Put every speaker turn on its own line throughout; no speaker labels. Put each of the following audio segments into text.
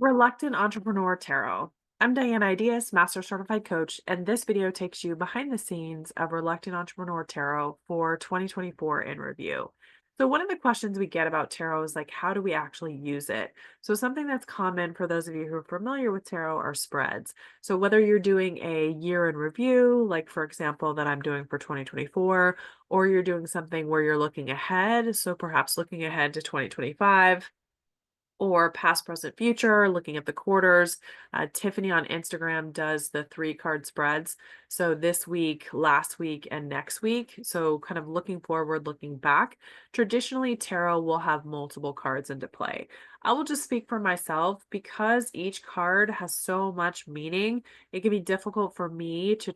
Reluctant Entrepreneur Tarot. I'm Diane Ideas, Master Certified Coach, and this video takes you behind the scenes of Reluctant Entrepreneur Tarot for 2024 in review. So, one of the questions we get about tarot is like, how do we actually use it? So, something that's common for those of you who are familiar with tarot are spreads. So, whether you're doing a year in review, like for example, that I'm doing for 2024, or you're doing something where you're looking ahead, so perhaps looking ahead to 2025 or past, present, future, looking at the quarters. Tiffany on Instagram does the three card spreads. So this week, last week, and next week. So kind of looking forward, looking back. Traditionally, tarot will have multiple cards into play. I will just speak for myself because each card has so much meaning. It can be difficult for me to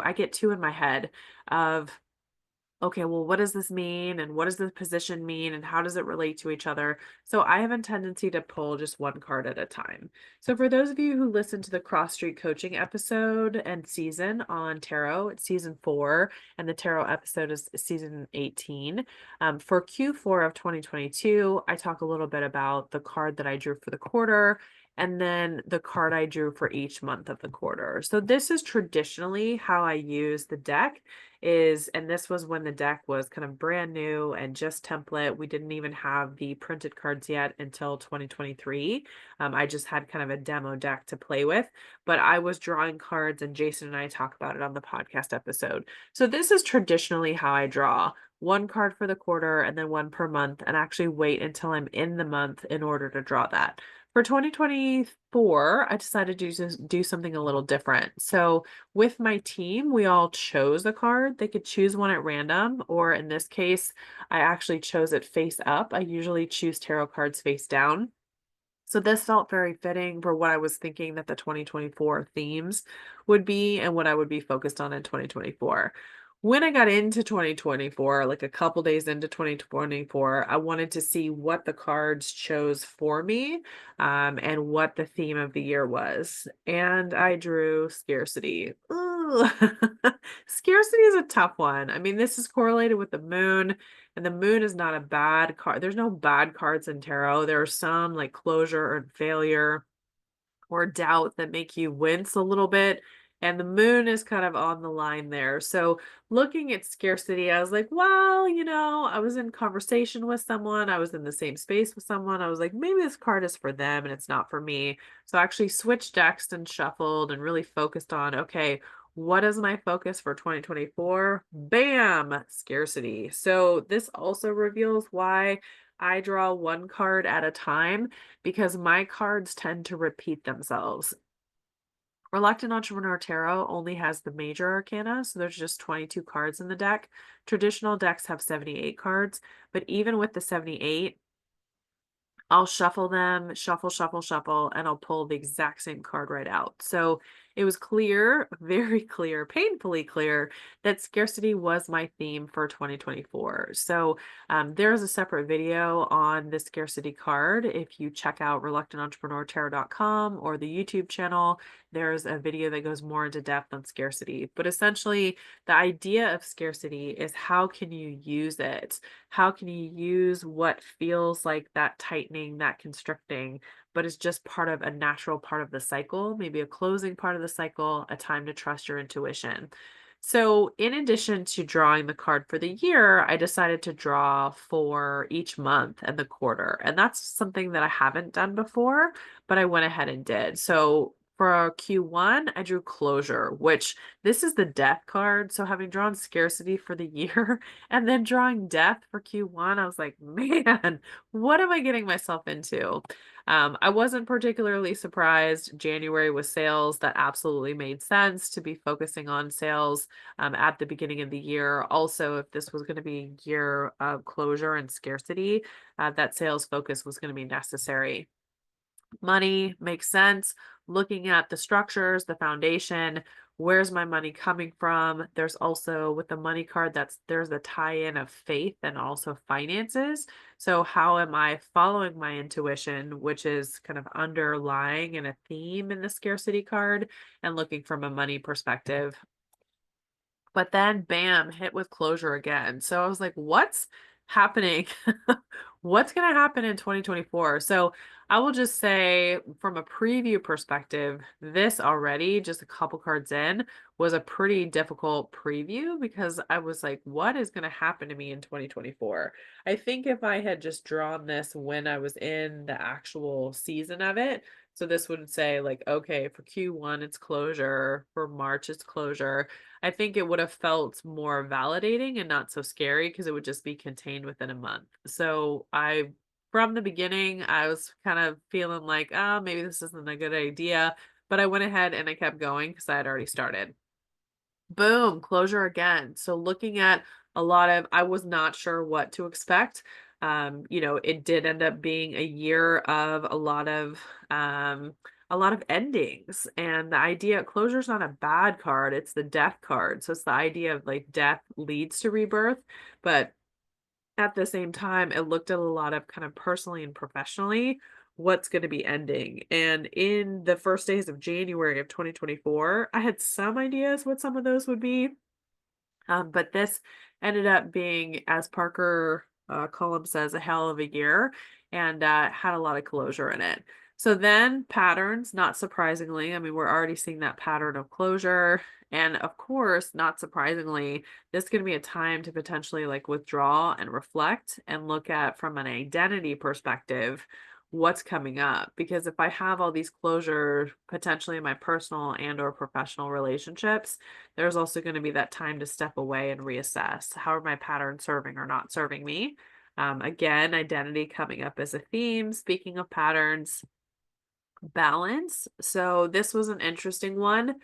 I get two in my head of, okay, well, what does this mean? And what does the position mean? And how does it relate to each other? So I have a tendency to pull just one card at a time. So for those of you who listened to the Cross Street Coaching episode and season on tarot, it's season 4, and the tarot episode is season 18. For Q4 of 2022, I talk a little bit about the card that I drew for the quarter and then the card I drew for each month of the quarter. So this is traditionally how I use the deck and this was when the deck was kind of brand new and just template. We didn't even have the printed cards yet until 2023. I just had kind of a demo deck to play with, but I was drawing cards and Jason and I talk about it on the podcast episode. So this is traditionally how I draw. One card for the quarter and then one per month, and actually wait until I'm in the month in order to draw that. For 2024, I decided to do something a little different. So with my team, we all chose a card. They could choose one at random, or in this case, I actually chose it face up. I usually choose tarot cards face down. So this felt very fitting for what I was thinking that the 2024 themes would be and what I would be focused on in 2024. When I got into 2024, like a couple days into 2024, I wanted to see what the cards chose for me, and what the theme of the year was. And I drew scarcity. Ooh. Scarcity is a tough one. I mean, this is correlated with the moon. And the moon is not a bad card. There's no bad cards in tarot. There are some like closure or failure or doubt that make you wince a little bit. And the moon is kind of on the line there. So looking at scarcity, I was like, well, I was in conversation with someone. I was in the same space with someone. I was like, maybe this card is for them and it's not for me. So I actually switched decks and shuffled and really focused on, okay, what is my focus for 2024? Bam, scarcity. So this also reveals why I draw one card at a time because my cards tend to repeat themselves. Reluctant Entrepreneur Tarot only has the major arcana, so there's just 22 cards in the deck. Traditional decks have 78 cards, but even with the 78, I'll shuffle them, shuffle, shuffle, shuffle, and I'll pull the exact same card right out. So it was clear, very clear, painfully clear that scarcity was my theme for 2024. So there's a separate video on the scarcity card. If you check out reluctantentrepreneur.com or the YouTube channel, there's a video that goes more into depth on scarcity. But essentially, the idea of scarcity is how can you use it? How can you use what feels like that tightening, that constricting, but it's just part of a natural part of the cycle, maybe a closing part of the cycle, a time to trust your intuition. So, in addition to drawing the card for the year, I decided to draw for each month and the quarter. And that's something that I haven't done before, but I went ahead and did. So, for Q1, I drew closure, which this is the death card. So, having drawn scarcity for the year and then drawing death for Q1, I was like, man, what am I getting myself into? I wasn't particularly surprised. January was sales. That absolutely made sense to be focusing on sales at the beginning of the year. Also, if this was going to be a year of closure and scarcity, that sales focus was going to be necessary. Money makes sense. Looking at the structures, the foundation, where's my money coming from? There's also with the money card, there's a tie-in of faith and also finances. So how am I following my intuition, which is kind of underlying in a theme in the scarcity card and looking from a money perspective. But then bam, hit with closure again. So I was like, what's happening What's going to happen in 2024? So, I will just say from a preview perspective, this already, just a couple cards in, was a pretty difficult preview because I was like, what is going to happen to me in 2024? I think if I had just drawn this when I was in the actual season of it, so this would say, like, okay, for Q1, it's closure, for March, it's closure. I think it would have felt more validating and not so scary because it would just be contained within a month. So from the beginning, I was kind of feeling like, oh, maybe this isn't a good idea. But I went ahead and I kept going because I had already started. Boom, closure again. So looking at a lot of, I was not sure what to expect. It did end up being a year of a lot of endings. And the idea closure is not a bad card, it's the death card. So it's the idea of like death leads to rebirth. But at the same time, it looked at a lot of kind of personally and professionally what's going to be ending. And in the first days of January of 2024, I had some ideas what some of those would be. But this ended up being, as Parker Cullum says, a hell of a year and had a lot of closure in it. So then patterns, not surprisingly, I mean, we're already seeing that pattern of closure. And of course, not surprisingly, this is going to be a time to potentially like withdraw and reflect and look at from an identity perspective what's coming up. Because if I have all these closures potentially in my personal and or professional relationships, there's also going to be that time to step away and reassess how are my patterns serving or not serving me. Again, identity coming up as a theme. Speaking of patterns, balance. So this was an interesting one.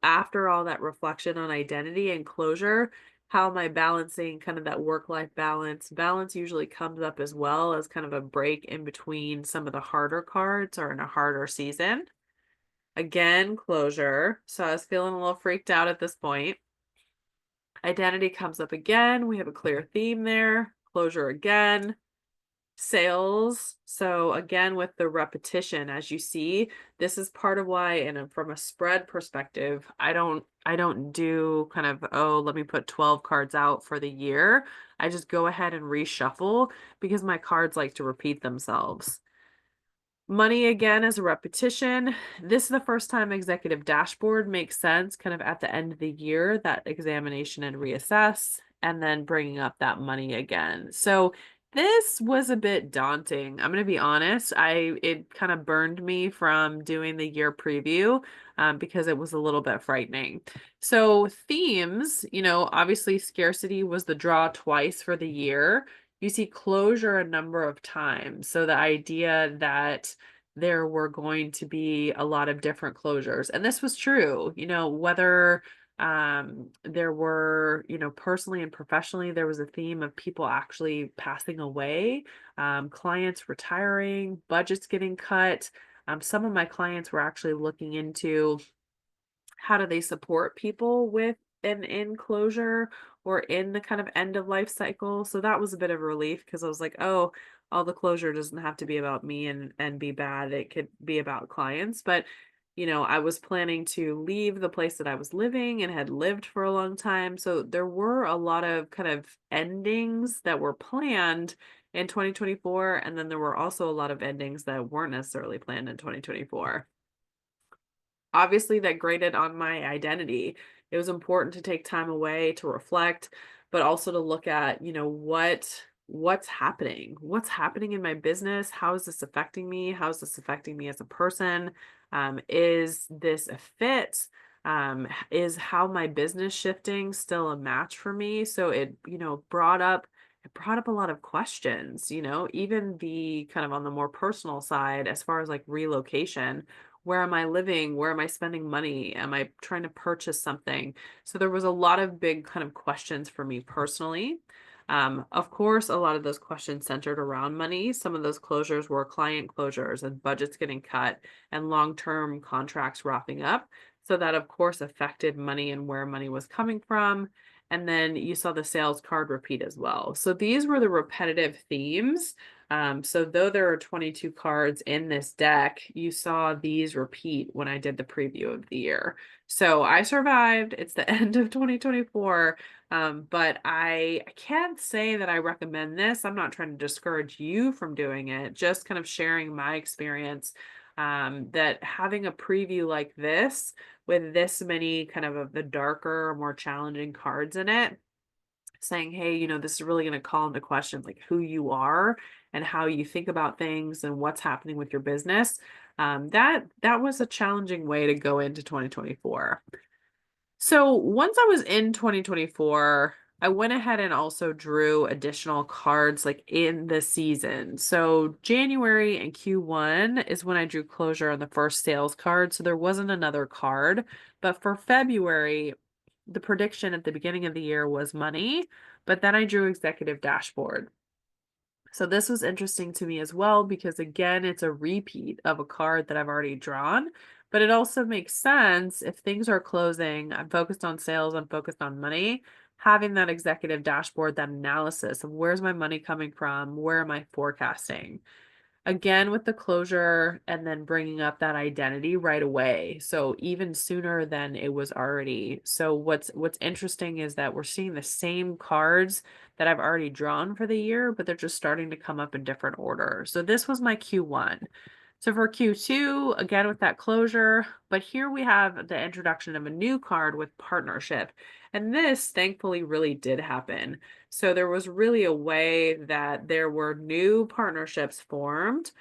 After all that reflection on identity and closure, how am I balancing kind of that work-life balance? Balance usually comes up as well as kind of a break in between some of the harder cards or in a harder season. Again, closure. So I was feeling a little freaked out at this point. Identity comes up again. We have a clear theme there. Closure again. Sales. So again, with the repetition, as you see, this is part of why, and from a spread perspective, I don't do kind of, oh, let me put 12 cards out for the year. I just go ahead and reshuffle because my cards like to repeat themselves. Money again is a repetition. This is the first time executive dashboard makes sense kind of at the end of the year, that examination and reassess, and then bringing up that money again. So this was a bit daunting. I'm going to be honest. It kind of burned me from doing the year preview because it was a little bit frightening. So themes, obviously scarcity was the draw twice for the year. You see closure a number of times. So the idea that there were going to be a lot of different closures. And this was true, whether there were, personally and professionally, there was a theme of people actually passing away, clients retiring, budgets getting cut. Some of my clients were actually looking into how do they support people with an enclosure or in the kind of end of life cycle. So that was a bit of a relief because I was like, oh, all the closure doesn't have to be about me and be bad. It could be about clients. But I was planning to leave the place that I was living and had lived for a long time. So there were a lot of kind of endings that were planned in 2024. And then there were also a lot of endings that weren't necessarily planned in 2024. Obviously, that grated on my identity. It was important to take time away to reflect, but also to look at, what's happening? What's happening in my business? How is this affecting me? How is this affecting me as a person? Is this a fit? Is how my business shifting still a match for me? So it brought up a lot of questions, even the kind of on the more personal side, as far as like relocation. Where am I living? Where am I spending money? Am I trying to purchase something? So there was a lot of big kind of questions for me personally. Of course, a lot of those questions centered around money. Some of those closures were client closures and budgets getting cut and long-term contracts wrapping up. So that, of course, affected money and where money was coming from. And then you saw the sales card repeat as well. So these were the repetitive themes. So though there are 22 cards in this deck, you saw these repeat when I did the preview of the year. So I survived. It's the end of 2024. But I can't say that I recommend this. I'm not trying to discourage you from doing it, just kind of sharing my experience, that having a preview like this with this many kind of the darker, more challenging cards in it, saying, hey, this is really going to call into question like who you are and how you think about things and what's happening with your business. That was a challenging way to go into 2024. So once I was in 2024, I went ahead and also drew additional cards like in the season. So January and Q1 is when I drew closure on the first sales card. So there wasn't another card. But for February, the prediction at the beginning of the year was money, but then I drew executive dashboard. So this was interesting to me as well because again, it's a repeat of a card that I've already drawn, but it also makes sense if things are closing, I'm focused on sales, I'm focused on money, having that executive dashboard, that analysis of where's my money coming from, where am I forecasting? Again with the closure and then bringing up that identity right away. So even sooner than it was already. So what's interesting is that we're seeing the same cards that I've already drawn for the year, but they're just starting to come up in different order. So this was my Q1. So for Q2, again with that closure, but here we have the introduction of a new card with partnership. And this thankfully really did happen. So there was really a way that there were new partnerships formed,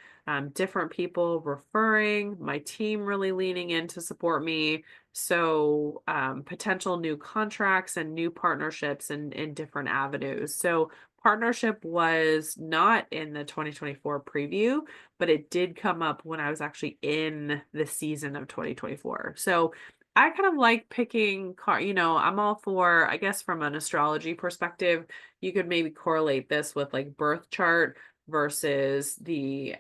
different people referring, my team really leaning in to support me. So potential new contracts and new partnerships in different avenues. So partnership was not in the 2024 preview, but it did come up when I was actually in the season of 2024. So I kind of like picking I'm all for, I guess from an astrology perspective, you could maybe correlate this with like birth chart versus the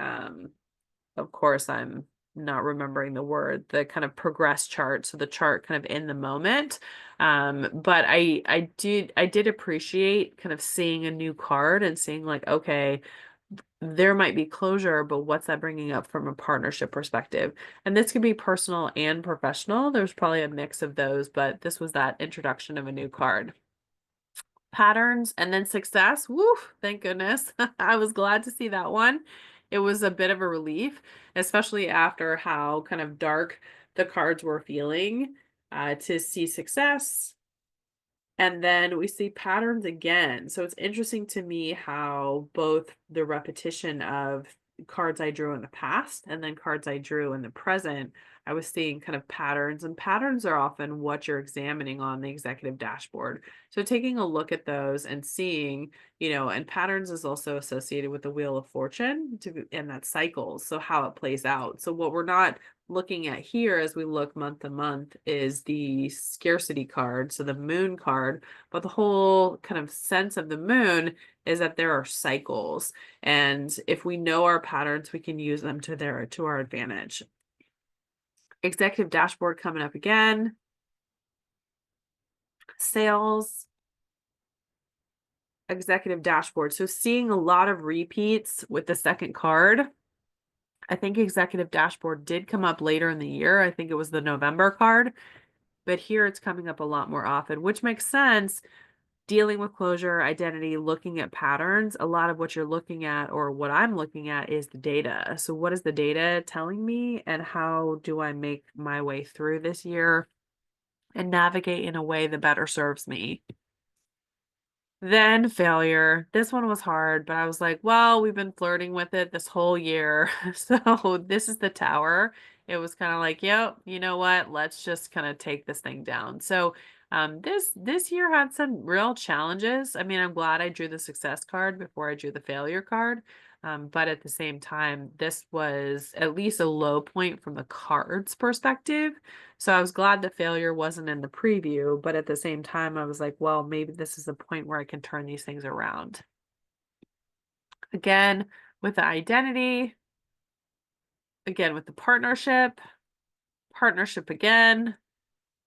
of course I'm not remembering the word, the kind of progress chart, so the chart kind of in the moment. But I did appreciate kind of seeing a new card and seeing like, okay, there might be closure, but what's that bringing up from a partnership perspective? And this could be personal and professional. There's probably a mix of those, but this was that introduction of a new card. Patterns and then success. Woo, thank goodness. I was glad to see that one. It was a bit of a relief, especially after how kind of dark the cards were feeling, to see success. And then we see patterns again. So it's interesting to me how both the repetition of cards I drew in the past and then cards I drew in the present, I was seeing kind of patterns, and patterns are often what you're examining on the executive dashboard. So taking a look at those and seeing, and patterns is also associated with the Wheel of Fortune and that cycles. So how it plays out. So what we're not looking at here as we look month to month is the scarcity card, so the moon card, but the whole kind of sense of the moon is that there are cycles, and if we know our patterns, we can use them to our advantage. Executive dashboard coming up again. Sales, executive dashboard. So seeing a lot of repeats with the second card. I think executive dashboard did come up later in the year. I think it was the November card, but here it's coming up a lot more often, which makes sense. Dealing with closure, identity, looking at patterns, a lot of what you're looking at or what I'm looking at is the data. So what is the data telling me and how do I make my way through this year and navigate in a way that better serves me? Then failure. This one was hard, but I was like, well, we've been flirting with it this whole year. So this is the tower. It was kind of like, yep, you know what? Let's just kind of take this thing down. So this year had some real challenges. I mean, I'm glad I drew the success card before I drew the failure card. But at the same time, this was at least a low point from the cards perspective. So I was glad the failure wasn't in the preview, but at the same time, I was like, well, maybe this is a point where I can turn these things around. Again, with the identity, again, with the partnership again,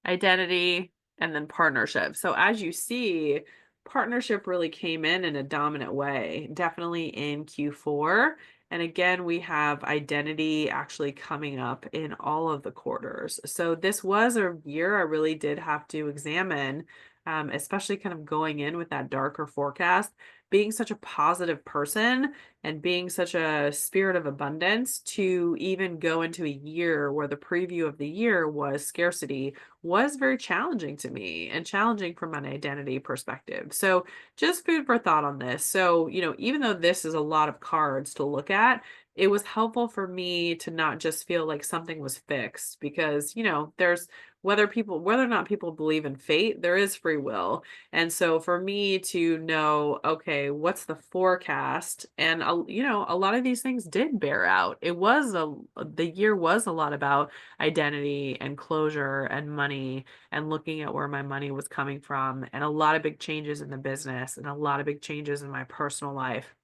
identity, and then partnership. So as you see, partnership really came in a dominant way, definitely in Q4. And again, we have identity actually coming up in all of the quarters. So this was a year I really did have to examine, especially kind of going in with that darker forecast, being such a positive person and being such a spirit of abundance to even go into a year where the preview of the year was scarcity was very challenging to me and challenging from an identity perspective. So, just food for thought on this. So, even though this is a lot of cards to look at, it was helpful for me to not just feel like something was fixed because, there's whether or not people believe in fate, there is free will. And so for me to know, okay, what's the forecast? And a lot of these things did bear out. The year was a lot about identity and closure and money and looking at where my money was coming from and a lot of big changes in the business and a lot of big changes in my personal life.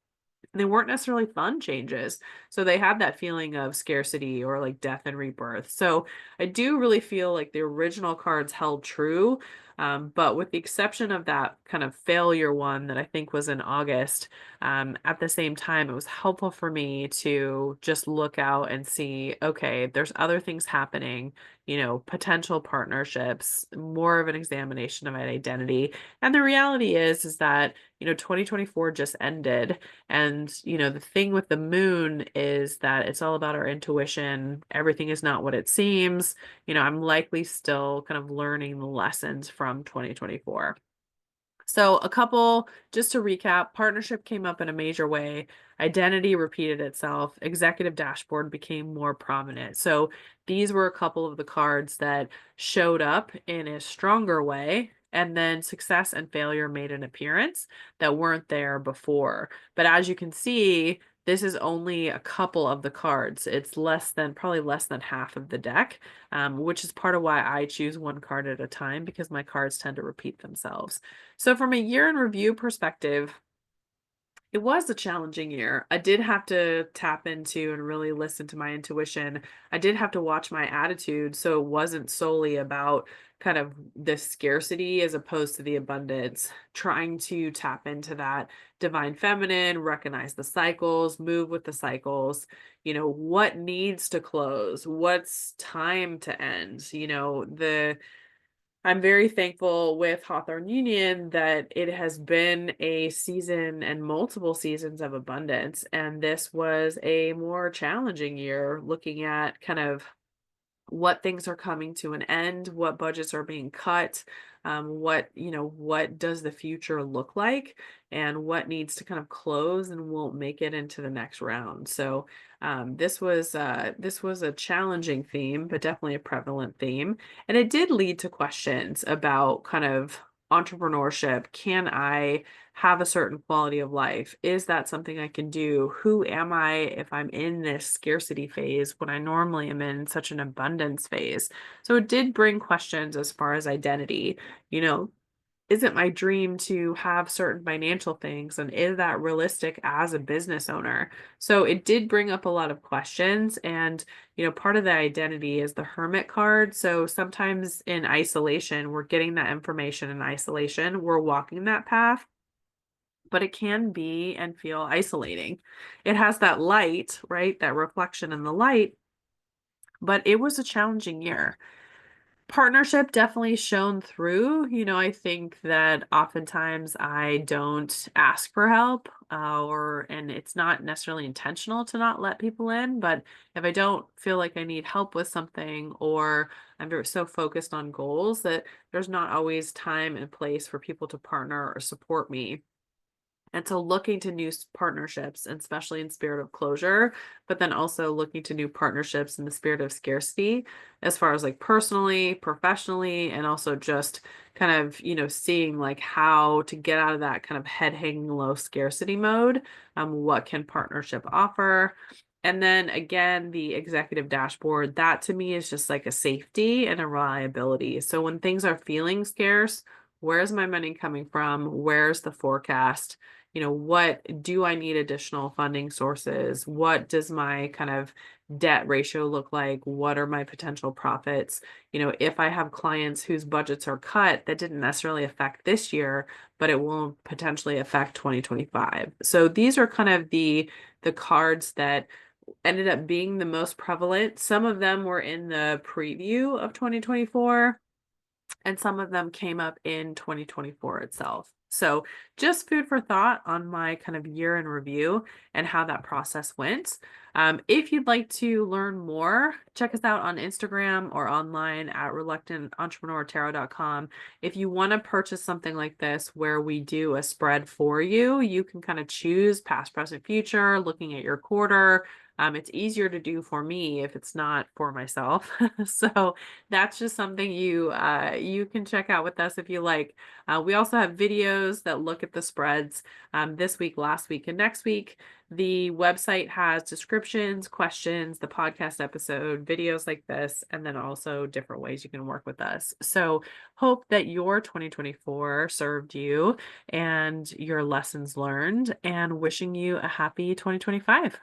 They weren't necessarily fun changes. So they had that feeling of scarcity or like death and rebirth. So I do really feel like the original cards held true. But with the exception of that kind of failure one that I think was in August, at the same time, it was helpful for me to just look out and see, okay, there's other things happening, potential partnerships, more of an examination of my identity. And the reality is that, 2024 just ended. And, the thing with the moon is that it's all about our intuition. Everything is not what it seems. I'm likely still kind of learning the lessons from 2024. So, just to recap, partnership came up in a major way. Identity repeated itself. Executive dashboard became more prominent. So, these were a couple of the cards that showed up in a stronger way. And then success and failure made an appearance that weren't there before. But as you can see, this is only a couple of the cards. It's probably less than half of the deck, which is part of why I choose one card at a time because my cards tend to repeat themselves. So from a year in review perspective, it was a challenging year. I did have to tap into and really listen to my intuition. I did have to watch my attitude. So it wasn't solely about kind of the scarcity as opposed to the abundance, trying to tap into that divine feminine, recognize the cycles, move with the cycles, what needs to close, what's time to end, I'm very thankful with Hawthorne Union that it has been a season and multiple seasons of abundance. And this was a more challenging year looking at kind of what things are coming to an end, what budgets are being cut, what does the future look like, and what needs to kind of close and won't make it into the next round. So this was a challenging theme, but definitely a prevalent theme, and it did lead to questions about kind of entrepreneurship. Can I have a certain quality of life? Is that something I can do? Who am I if I'm in this scarcity phase when I normally am in such an abundance phase? So it did bring questions as far as identity. You know, is it my dream to have certain financial things? And is that realistic as a business owner? So it did bring up a lot of questions. And, part of the identity is the hermit card. So sometimes in isolation, we're getting that information in isolation, we're walking that path, but it can be and feel isolating. It has that light, right? That reflection in the light, but it was a challenging year. Partnership definitely shone through. I think that oftentimes I don't ask for help, and it's not necessarily intentional to not let people in, but if I don't feel like I need help with something or so focused on goals that there's not always time and place for people to partner or support me. And so looking to new partnerships, and especially in spirit of closure, but then also looking to new partnerships in the spirit of scarcity, as far as like personally, professionally, and also just kind of, seeing like how to get out of that kind of head hanging low scarcity mode. What can partnership offer? And then again, the executive dashboard, that to me is just like a safety and a reliability. So when things are feeling scarce, where's my money coming from? Where's the forecast? what do I need additional funding sources? What does my kind of debt ratio look like? What are my potential profits? If I have clients whose budgets are cut, that didn't necessarily affect this year, but it will potentially affect 2025. So these are kind of the cards that ended up being the most prevalent. Some of them were in the preview of 2024, and some of them came up in 2024 itself. So just food for thought on my kind of year in review and how that process went. If you'd like to learn more, check us out on Instagram or online at reluctantentrepreneurtarot.com. If you want to purchase something like this where we do a spread for you, you can kind of choose past, present, future, looking at your quarter. It's easier to do for me if it's not for myself. So that's just something you can check out with us if you like. We also have videos that look at the spreads this week, last week, and next week. The website has descriptions, questions, the podcast episode, videos like this, and then also different ways you can work with us. So hope that your 2024 served you and your lessons learned, and wishing you a happy 2025.